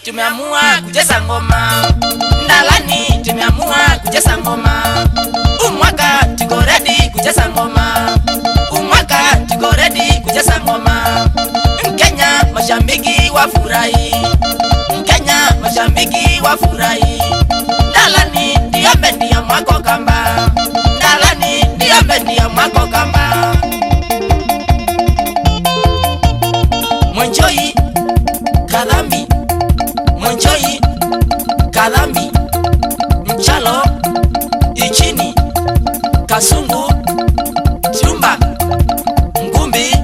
tumeamua kucheza ngoma. Ndalani tumeamua kucheza ngoma. Umwaka tuko ready kucheza ngoma. Umwaka tuko ready kucheza ngoma. Mkenya mashabiki wafurahi. Mkenya mashabiki wafurahi. Ndalani ndio bendi ya mwako kamba. Ndalani ndio bendi ya mwako kamba. Mwenjoi kadhambi, mwenjoi kadhambi, mchalo ichini, kasungu chumba, ngumbi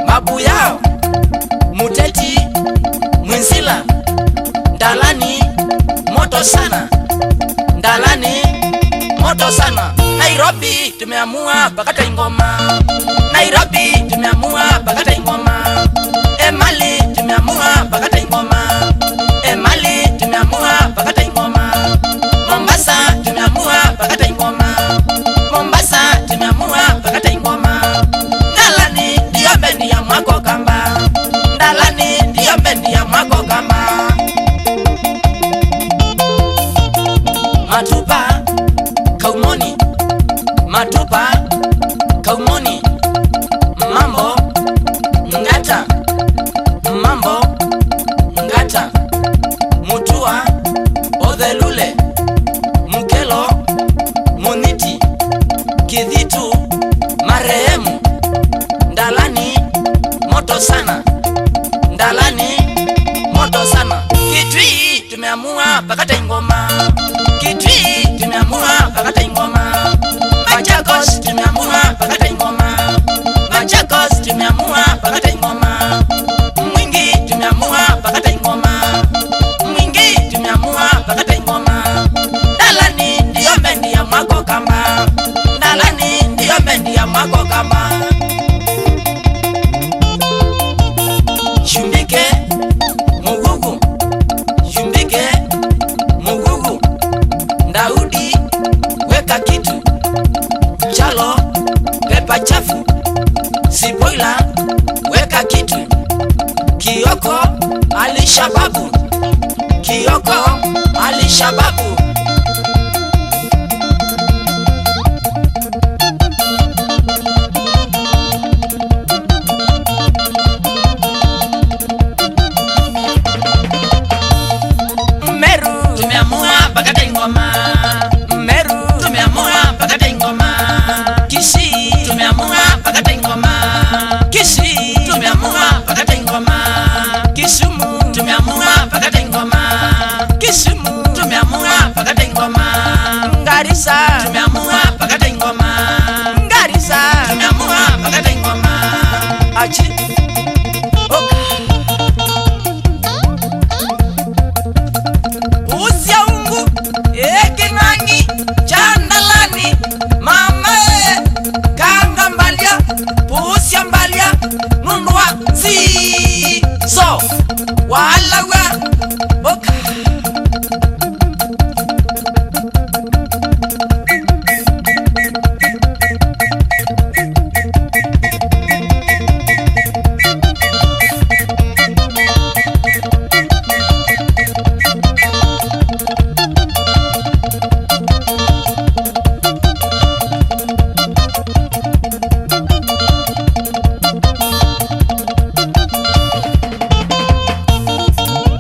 mabuyao, muteti mwinsila. Ndalani moto sana, ndalani moto sana. Nairobi tumeamua pakata ingoma. Nairobi tumeamua pakata ingoma. Emali tumeamua pakata ingoma. Emali tumeamua pakata ingoma. Mombasa tumeamua pakata ingoma. Mombasa tumeamua pakata ingoma. Ndalani ndio bendi ya mwako kamba. Ndalani ndio bendi ya mwako kamba. Matupa kaumoni, matupa kaumoni. Mambo ngata, mambo ngata. Mutua odhelule, mkelo muniti, kidhitu marehemu. Ndalani moto sana, ndalani moto sana. Kitui tumeamua pakata ingoma. Kitui tumeamua pakata ingoma. Machakos tumeamua pakata ingoma. Machakos tumeamua pakata ingoma. Mwingi tumeamua pakata ingoma. Mwingi tumeamua pakata ingoma. Ndalani ndio bendi ya mwako kamba. Ndalani ndio bendi ya mwako kamba. Shumbike mugugu, shumbike mugugu. Daudi weka kitu, chalo pepa chafu. Sipoila weka kitu. Kioko alishababu, Kioko alishababu. Meru tumeamua pakata ingoma. Meru tumeamua pakata ingoma. Kisii tumeamua pakata ingoma. Kisii tumeamua pakata ingoma. Kisumu tumeamua pakata ingoma. Kisumu tumeamua pakata ingoma. Garissa tumeamua pakata ingoma. Garissa tumeamua pakata ingoma. Achi usia ungu ekinangi chandalani. Mama kanga mbalia, pusia mbalia, nunua zi so walawa boka.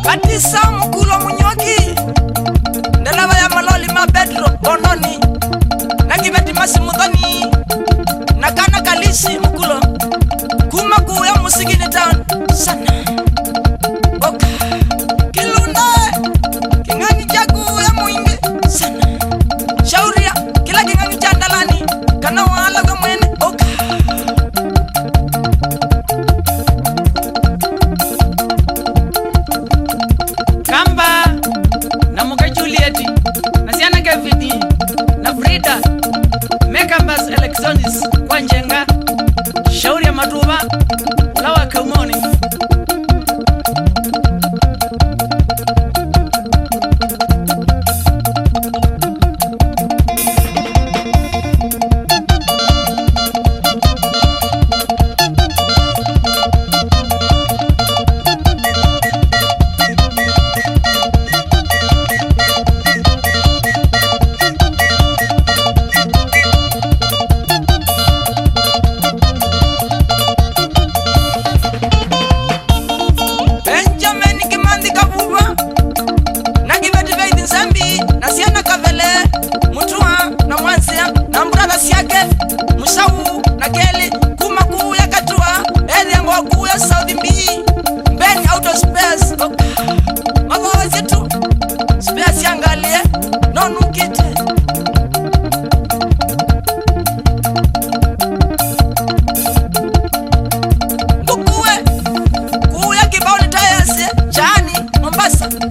Katisa mkulo munyoki, ndalava ya maloli mabedro bononi. Nangibeti masi mudhoni, nakana kalisi mkulo. Kuma kuya musigini town sana. Oka kilunda kingangi jagu ya muingi sana. Shauria kila kingangi chandalani kana wala kwa mwene. Oka Kamba na Muka Juliet na Siana Gavidi na Frida Mekambas Electronics kwa Njenga. Shauri ya Matuba lawa Kaumoni.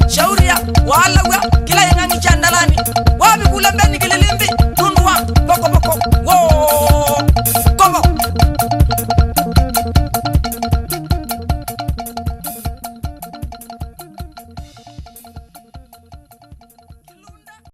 shauria wala wa kila yangangi chandalani wapi kula mbeni